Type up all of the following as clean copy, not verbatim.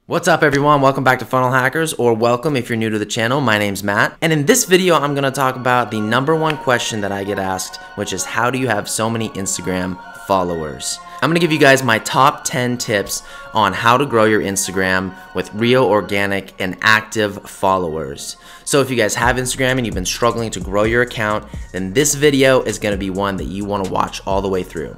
What's up everyone, welcome back to Funnel Hackers, or welcome if you're new to the channel. My name's Matt, and in this video I'm going to talk about the #1 question that I get asked, which is how do you have so many Instagram followers? I'm going to give you guys my top 10 tips on how to grow your Instagram with real, organic, and active followers. So if you guys have Instagram and you've been struggling to grow your account, then this video is going to be one that you want to watch all the way through.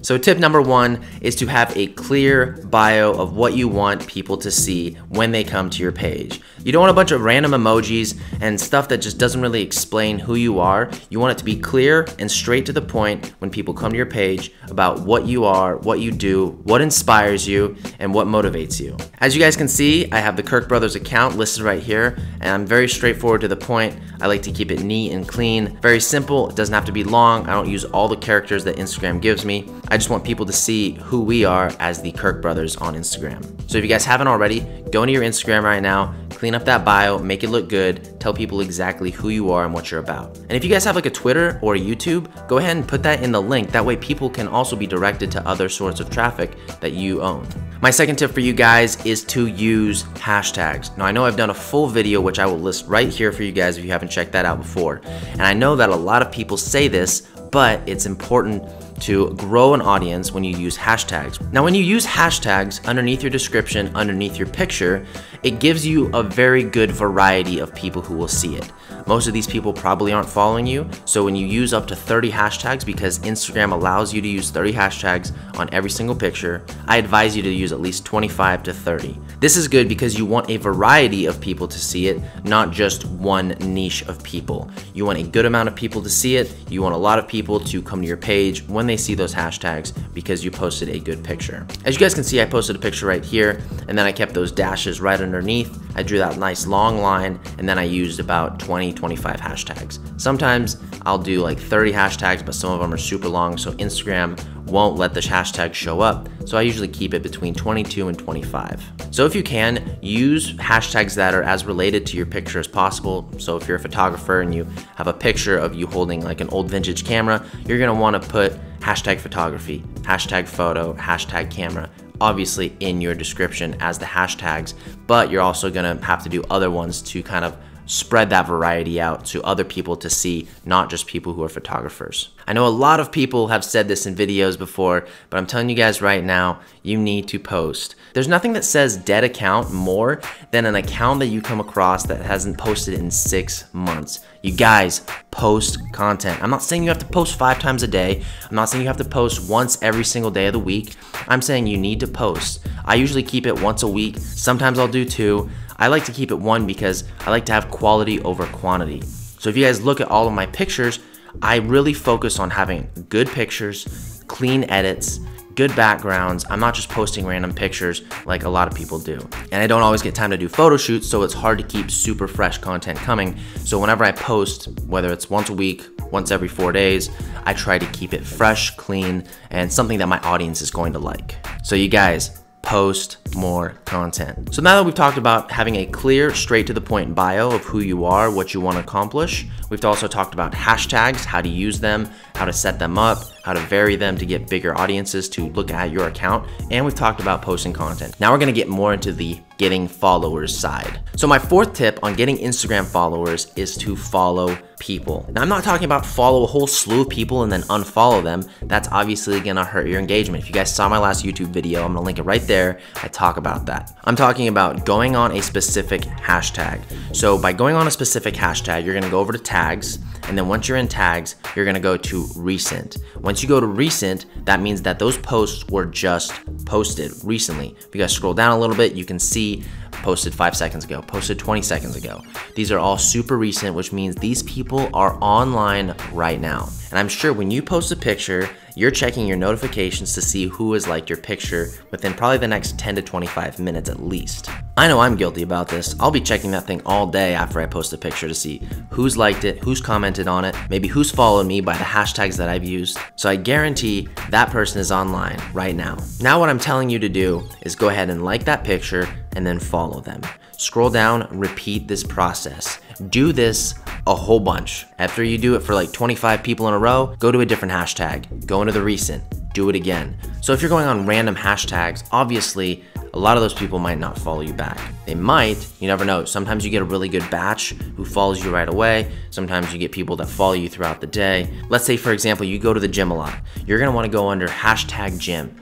So tip #1 is to have a clear bio of what you want people to see when they come to your page. You don't want a bunch of random emojis and stuff that just doesn't really explain who you are. You want it to be clear and straight to the point when people come to your page about what you are, what you do, what inspires you, and what motivates you. As you guys can see, I have the Kirk Brothers account listed right here, and I'm very straightforward to the point. I like to keep it neat and clean, very simple. It doesn't have to be long. I don't use all the characters that Instagram gives me. I just want people to see who we are as the Kirk Brothers on Instagram. So if you guys haven't already, go into your Instagram right now, clean up that bio, make it look good, tell people exactly who you are and what you're about. And if you guys have like a Twitter or a YouTube, go ahead and put that in the link. That way people can also be directed to other sorts of traffic that you own. My second tip for you guys is to use hashtags. Now I know I've done a full video which I will list right here for you guys if you haven't checked that out before. And I know that a lot of people say this, but it's important to grow an audience when you use hashtags. Now when you use hashtags underneath your description, underneath your picture, it gives you a very good variety of people who will see it. Most of these people probably aren't following you, so when you use up to 30 hashtags, because Instagram allows you to use 30 hashtags on every single picture, I advise you to use at least 25 to 30. This is good because you want a variety of people to see it, not just one niche of people. You want a good amount of people to see it. You want a lot of people to come to your page when they see those hashtags because you posted a good picture. As you guys can see, I posted a picture right here, and then I kept those dashes right underneath. I drew that nice long line, and then I used about 20-25 hashtags. Sometimes I'll do like 30 hashtags, but some of them are super long, so Instagram won't let the hashtag show up. So I usually keep it between 22 and 25. So if you can, use hashtags that are as related to your picture as possible. So if you're a photographer and you have a picture of you holding like an old vintage camera, you're gonna wanna put hashtag photography, hashtag photo, hashtag camera, obviously in your description as the hashtags, but you're also gonna have to do other ones to kind of spread that variety out to other people to see, not just people who are photographers. I know a lot of people have said this in videos before, but I'm telling you guys right now, you need to post. There's nothing that says dead account more than an account that you come across that hasn't posted in 6 months. You guys, post content. I'm not saying you have to post 5 times a day. I'm not saying you have to post once every single day of the week. I'm saying you need to post. I usually keep it once a week. Sometimes I'll do 2. I like to keep it 1 because I like to have quality over quantity. So if you guys look at all of my pictures, I really focus on having good pictures, clean edits, good backgrounds. I'm not just posting random pictures like a lot of people do. And I don't always get time to do photo shoots, so it's hard to keep super fresh content coming. So whenever I post, whether it's once a week, once every 4 days, I try to keep it fresh, clean, and something that my audience is going to like. So you guys, post more content. So now that we've talked about having a clear, straight to the point bio of who you are, what you want to accomplish, we've also talked about hashtags, how to use them, how to set them up, how to vary them to get bigger audiences to look at your account, and we've talked about posting content. Now we're gonna get more into the getting followers side. So my 4th tip on getting Instagram followers is to follow people. Now I'm not talking about follow a whole slew of people and then unfollow them. That's obviously gonna hurt your engagement. If you guys saw my last YouTube video, I'm gonna link it right there. I talk about that. I'm talking about going on a specific hashtag. So by going on a specific hashtag, you're gonna go over to tags, and then once you're in tags, you're gonna go to recent. Once you go to recent, that means that those posts were just posted recently. If you guys scroll down a little bit, you can see posted 5 seconds ago, posted 20 seconds ago. These are all super recent, which means these people are online right now. And I'm sure when you post a picture, you're checking your notifications to see who has liked your picture within probably the next 10 to 25 minutes at least. I know I'm guilty about this. I'll be checking that thing all day after I post a picture to see who's liked it, who's commented on it, maybe who's followed me by the hashtags that I've used. So I guarantee that person is online right now. Now what I'm telling you to do is go ahead and like that picture and then follow them. Scroll down, repeat this process. Do this a whole bunch. After you do it for like 25 people in a row, go to a different hashtag, go into the recent, do it again. So if you're going on random hashtags, obviously a lot of those people might not follow you back. They might, you never know. Sometimes you get a really good batch who follows you right away. Sometimes you get people that follow you throughout the day. Let's say, for example, you go to the gym a lot. You're gonna wanna go under hashtag gym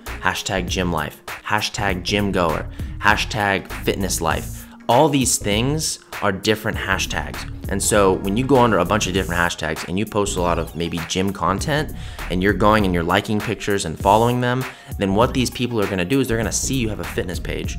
life, hashtag gym goer, hashtag fitness life. All these things are different hashtags. And so when you go under a bunch of different hashtags and you post a lot of maybe gym content and you're going and you're liking pictures and following them, then what these people are gonna do is they're gonna see you have a fitness page.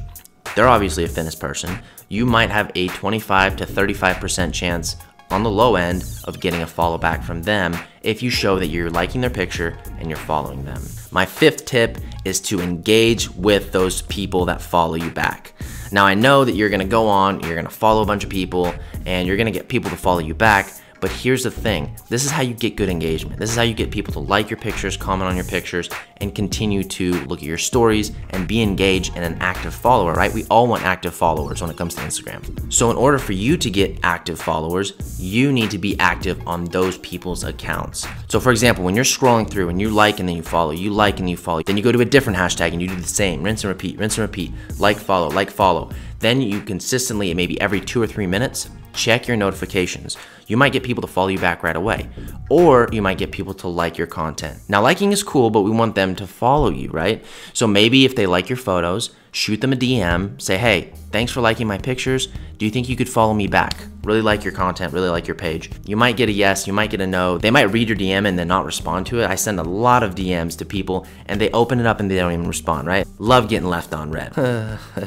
They're obviously a fitness person. You might have a 25 to 35% chance on the low end of getting a follow back from them if you show that you're liking their picture and you're following them. My fifth tip is to engage with those people that follow you back. Now I know that you're gonna go on, you're gonna follow a bunch of people and you're gonna get people to follow you back, but here's the thing, this is how you get good engagement. This is how you get people to like your pictures, comment on your pictures, and continue to look at your stories and be engaged and an active follower, right? We all want active followers when it comes to Instagram. So in order for you to get active followers, you need to be active on those people's accounts. So for example, when you're scrolling through and you like and then you follow, you like and you follow, then you go to a different hashtag and you do the same, rinse and repeat, like, follow. Then you consistently, maybe every 2 or 3 minutes, check your notifications. You might get people to follow you back right away, or you might get people to like your content. Now liking is cool, but we want them to follow you, right? So maybe if they like your photos, shoot them a DM, say, hey, thanks for liking my pictures. Do you think you could follow me back? Really like your content, really like your page. You might get a yes, you might get a no. They might read your DM and then not respond to it. I send a lot of DMs to people and they open it up and they don't even respond, right? Love getting left on red.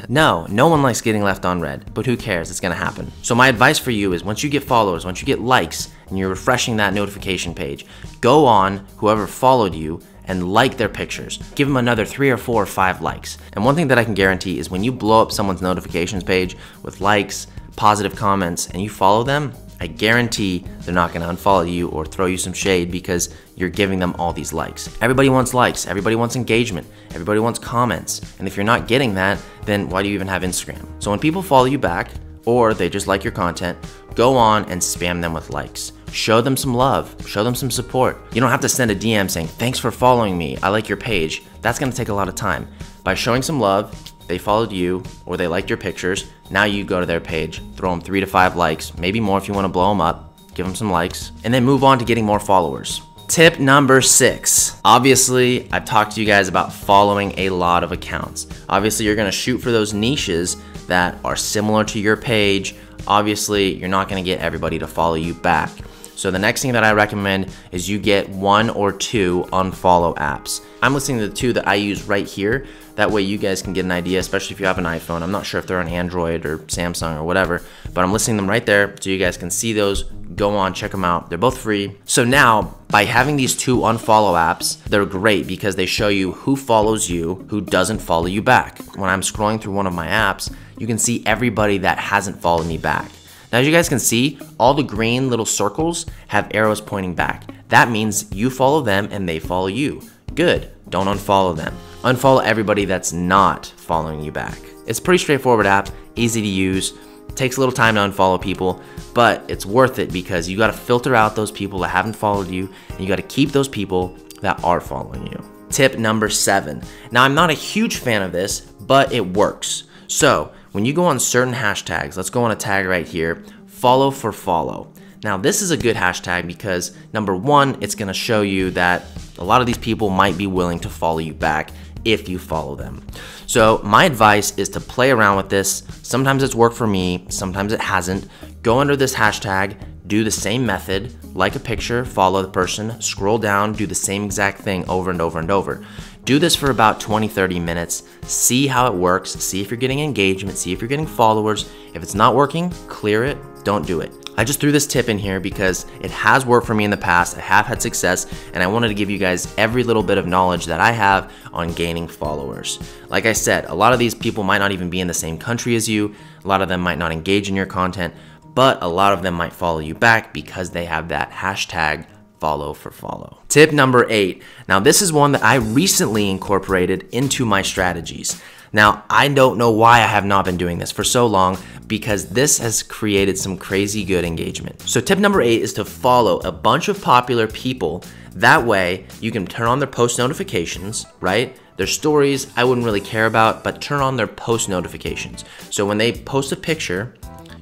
No one likes getting left on red, but who cares? It's gonna happen. So my advice for you is once you get followers, once you get likes and you're refreshing that notification page, go on whoever followed you and like their pictures. Give them another 3 or 4 or 5 likes. And one thing that I can guarantee is when you blow up someone's notifications page with likes, positive comments, and you follow them, I guarantee they're not gonna unfollow you or throw you some shade because you're giving them all these likes. Everybody wants likes, everybody wants engagement, everybody wants comments. And if you're not getting that, then why do you even have Instagram? So when people follow you back, or they just like your content, go on and spam them with likes. Show them some love, show them some support. You don't have to send a DM saying, thanks for following me, I like your page. That's gonna take a lot of time. By showing some love, they followed you, or they liked your pictures, now you go to their page, throw them 3 to 5 likes, maybe more if you wanna blow them up, give them some likes, and then move on to getting more followers. Tip number 6. Obviously, I've talked to you guys about following a lot of accounts. Obviously, you're gonna shoot for those niches that are similar to your page. Obviously, you're not gonna get everybody to follow you back. So the next thing that I recommend is you get 1 or 2 unfollow apps. I'm listing the 2 that I use right here. That way you guys can get an idea, especially if you have an iPhone. I'm not sure if they're on Android or Samsung or whatever, but I'm listing them right there so you guys can see those. Go on, check them out. They're both free. So now, by having these 2 unfollow apps, they're great because they show you who follows you, who doesn't follow you back. When I'm scrolling through one of my apps, you can see everybody that hasn't followed me back. Now, as you guys can see, all the green little circles have arrows pointing back. That means you follow them and they follow you. Good, don't unfollow them. Unfollow everybody that's not following you back. It's a pretty straightforward app, easy to use. It takes a little time to unfollow people, but it's worth it because you gotta filter out those people that haven't followed you and you gotta keep those people that are following you. Tip number 7. Now, I'm not a huge fan of this, but it works. So, when you go on certain hashtags, let's go on a tag right here, follow for follow. Now this is a good hashtag because number 1, it's gonna show you that a lot of these people might be willing to follow you back if you follow them. So my advice is to play around with this. Sometimes it's worked for me, sometimes it hasn't. Go under this hashtag, do the same method, like a picture, follow the person, scroll down, do the same exact thing over and over and over. Do this for about 20-30 minutes, see how it works, see if you're getting engagement, see if you're getting followers. If it's not working, clear it, don't do it. I just threw this tip in here because it has worked for me in the past, I have had success, and I wanted to give you guys every little bit of knowledge that I have on gaining followers. Like I said, a lot of these people might not even be in the same country as you, a lot of them might not engage in your content, but a lot of them might follow you back because they have that hashtag follow for follow. Tip number 8. Now this is one that I recently incorporated into my strategies. Now, I don't know why I have not been doing this for so long, because this has created some crazy good engagement. So tip number 8 is to follow a bunch of popular people. That way you can turn on their post notifications, right? Their stories, I wouldn't really care about, but turn on their post notifications. So when they post a picture,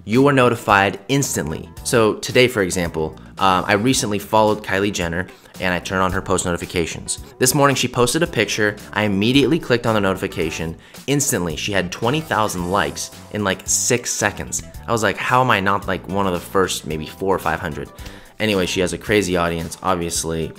you are notified instantly. So today, for example, I recently followed Kylie Jenner and I turned on her post notifications. This morning she posted a picture. I immediately clicked on the notification. Instantly, she had 20,000 likes in like 6 seconds. I was like, how am I not like one of the first maybe 400 or 500? Anyway, she has a crazy audience. Obviously,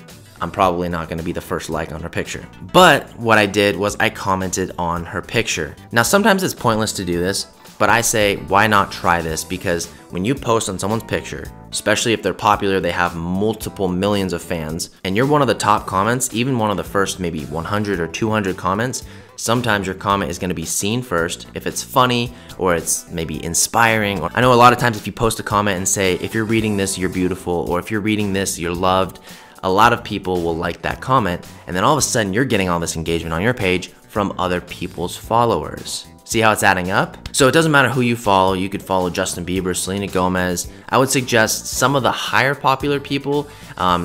I'm probably not gonna be the first like on her picture. But what I did was I commented on her picture. Now, sometimes it's pointless to do this, but I say, why not try this? Because when you post on someone's picture, especially if they're popular, they have multiple millions of fans, and you're one of the top comments, even one of the first maybe 100 or 200 comments, sometimes your comment is gonna be seen first if it's funny or it's maybe inspiring. Or I know a lot of times if you post a comment and say, if you're reading this, you're beautiful, or if you're reading this, you're loved, a lot of people will like that comment, and then all of a sudden you're getting all this engagement on your page from other people's followers. See how it's adding up? So it doesn't matter who you follow. You could follow Justin Bieber, Selena Gomez. I would suggest some of the higher popular people,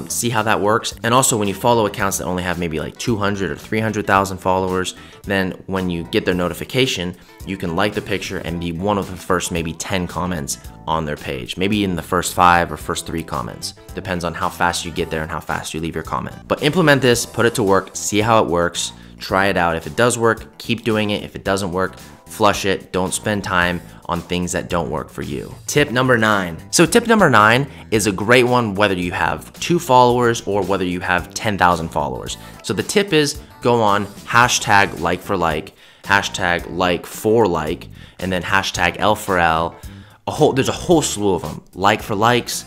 see how that works. And also when you follow accounts that only have maybe like 200 or 300,000 followers, then when you get their notification, you can like the picture and be one of the first maybe 10 comments on their page. Maybe in the first 5 or first 3 comments. Depends on how fast you get there and how fast you leave your comment. But implement this, put it to work, see how it works, try it out. If it does work, keep doing it. If it doesn't work, flush it. Don't spend time on things that don't work for you. Tip number 9. So tip number 9 is a great one whether you have 2 followers or whether you have 10,000 followers. So the tip is go on hashtag like for like, hashtag like for like, and then hashtag L for L. There's a whole slew of them. Like for likes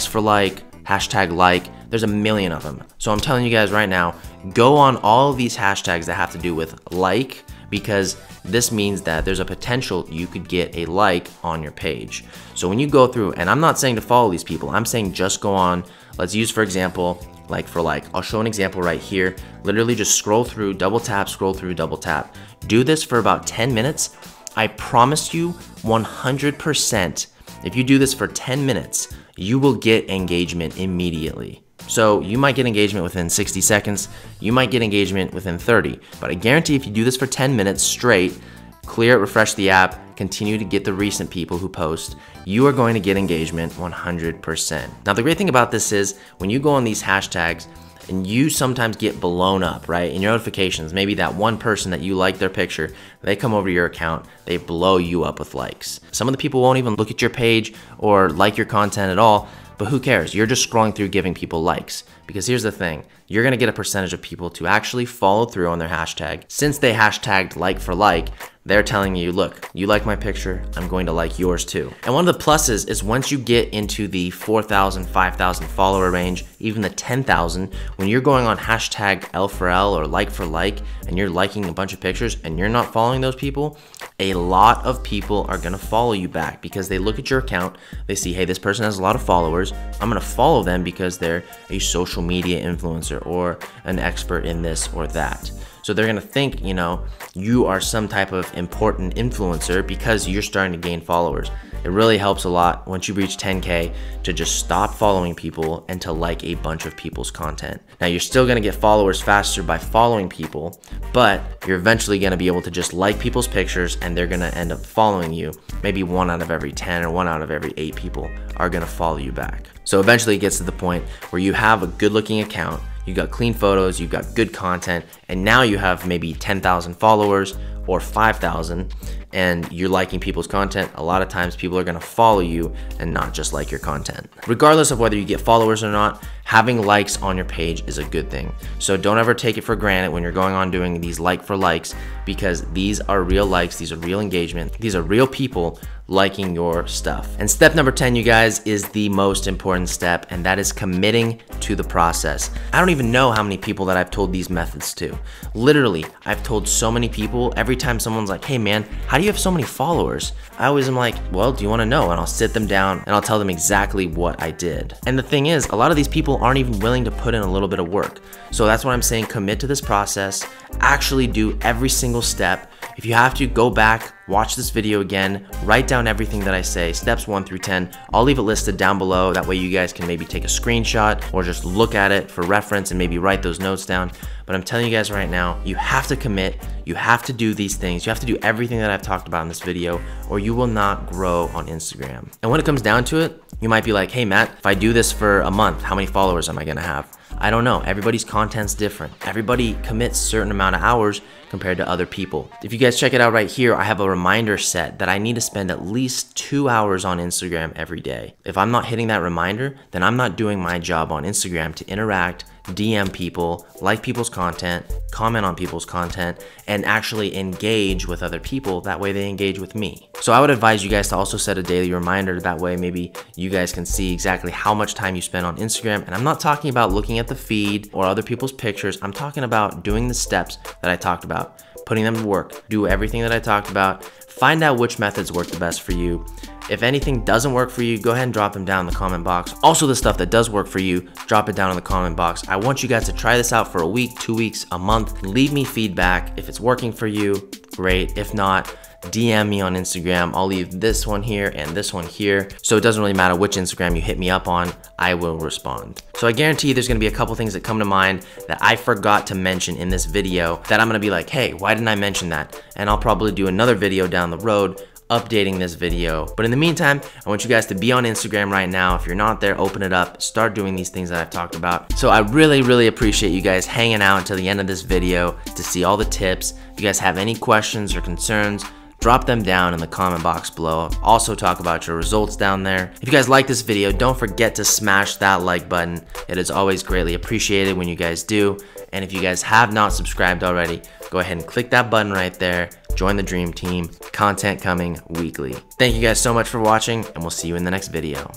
for like, hashtag like. There's a million of them. So I'm telling you guys right now, go on all of these hashtags that have to do with like, because this means that there's a potential you could get a like on your page. So when you go through, and I'm not saying to follow these people, I'm saying just go on, let's use for example, like for like. I'll show an example right here. Literally just scroll through, double tap, scroll through, double tap. Do this for about 10 minutes. I promise you 100%, if you do this for 10 minutes, you will get engagement immediately. So you might get engagement within 60 seconds, you might get engagement within 30, but I guarantee if you do this for 10 minutes straight, clear it, refresh the app, continue to get the recent people who post, you are going to get engagement 100%. Now the great thing about this is when you go on these hashtags and you sometimes get blown up, right? In your notifications, maybe that one person that you like their picture, they come over to your account, they blow you up with likes. Some of the people won't even look at your page or like your content at all, but who cares? You're just scrolling through giving people likes. Because here's the thing, you're gonna get a percentage of people to actually follow through on their hashtag. Since they hashtagged like for like, they're telling you, look, you like my picture, I'm going to like yours too. And one of the pluses is once you get into the 4,000, 5,000 follower range, even the 10,000, when you're going on hashtag L for L or like for like, and you're liking a bunch of pictures and you're not following those people, a lot of people are gonna follow you back because they look at your account, they see, hey, this person has a lot of followers, I'm gonna follow them because they're a social media influencer or an expert in this or that. So they're gonna think, you know, you are some type of important influencer because you're starting to gain followers. It really helps a lot once you reach 10K to just stop following people and to like a bunch of people's content. Now you're still gonna get followers faster by following people, but you're eventually gonna be able to just like people's pictures and they're gonna end up following you. Maybe 1 out of every 10 or 1 out of every 8 people are gonna follow you back. So eventually it gets to the point where you have a good looking account, you got clean photos, you've got good content, and now you have maybe 10,000 followers or 5,000 and you're liking people's content. A lot of times people are gonna follow you and not just like your content. Regardless of whether you get followers or not, having likes on your page is a good thing. So don't ever take it for granted when you're going on doing these like for likes, because these are real likes, these are real engagement, these are real people liking your stuff. And step number 10, you guys, is the most important step, and that is committing to the process. I don't even know how many people that I've told these methods to. Literally, I've told so many people. Every time someone's like, hey man, how do you have so many followers? I always am like, well, do you wanna know? And I'll sit them down and I'll tell them exactly what I did. And the thing is, a lot of these people aren't even willing to put in a little bit of work. So that's why I'm saying commit to this process, actually do every single step, If you have to, go back, watch this video again, write down everything that I say, steps 1 through 10. I'll leave it listed down below. That way you guys can maybe take a screenshot or just look at it for reference and maybe write those notes down. But I'm telling you guys right now, you have to commit, you have to do these things, you have to do everything that I've talked about in this video, or you will not grow on Instagram. And when it comes down to it, you might be like, hey Matt, if I do this for a month, how many followers am I gonna have? I don't know, everybody's content's different. Everybody commits a certain amount of hours compared to other people. If you guys check it out right here, I have a reminder set that I need to spend at least 2 hours on Instagram every day. If I'm not hitting that reminder, then I'm not doing my job on Instagram to interact, DM people, like people's content, comment on people's content, and actually engage with other people. That way they engage with me. So I would advise you guys to also set a daily reminder. That way maybe you guys can see exactly how much time you spend on Instagram. And I'm not talking about looking at the feed or other people's pictures. I'm talking about doing the steps that I talked about, putting them to work, do everything that I talked about, find out which methods work the best for you. If anything doesn't work for you, go ahead and drop them down in the comment box. Also, the stuff that does work for you, drop it down in the comment box. I want you guys to try this out for a week, 2 weeks, a month. Leave me feedback. If it's working for you, great. If not, DM me on Instagram. I'll leave this one here and this one here. So it doesn't really matter which Instagram you hit me up on, I will respond. So I guarantee you there's gonna be a couple things that come to mind that I forgot to mention in this video that I'm gonna be like, hey, why didn't I mention that? And I'll probably do another video down the road updating this video. But in the meantime, I want you guys to be on Instagram right now. If you're not there, open it up, start doing these things that I've talked about. So I really appreciate you guys hanging out until the end of this video to see all the tips. If you guys have any questions or concerns, drop them down in the comment box below. Also talk about your results down there. If you guys like this video, don't forget to smash that like button. It is always greatly appreciated when you guys do. And if you guys have not subscribed already, go ahead and click that button right there. Join the dream team. Content coming weekly. Thank you guys so much for watching, and we'll see you in the next video.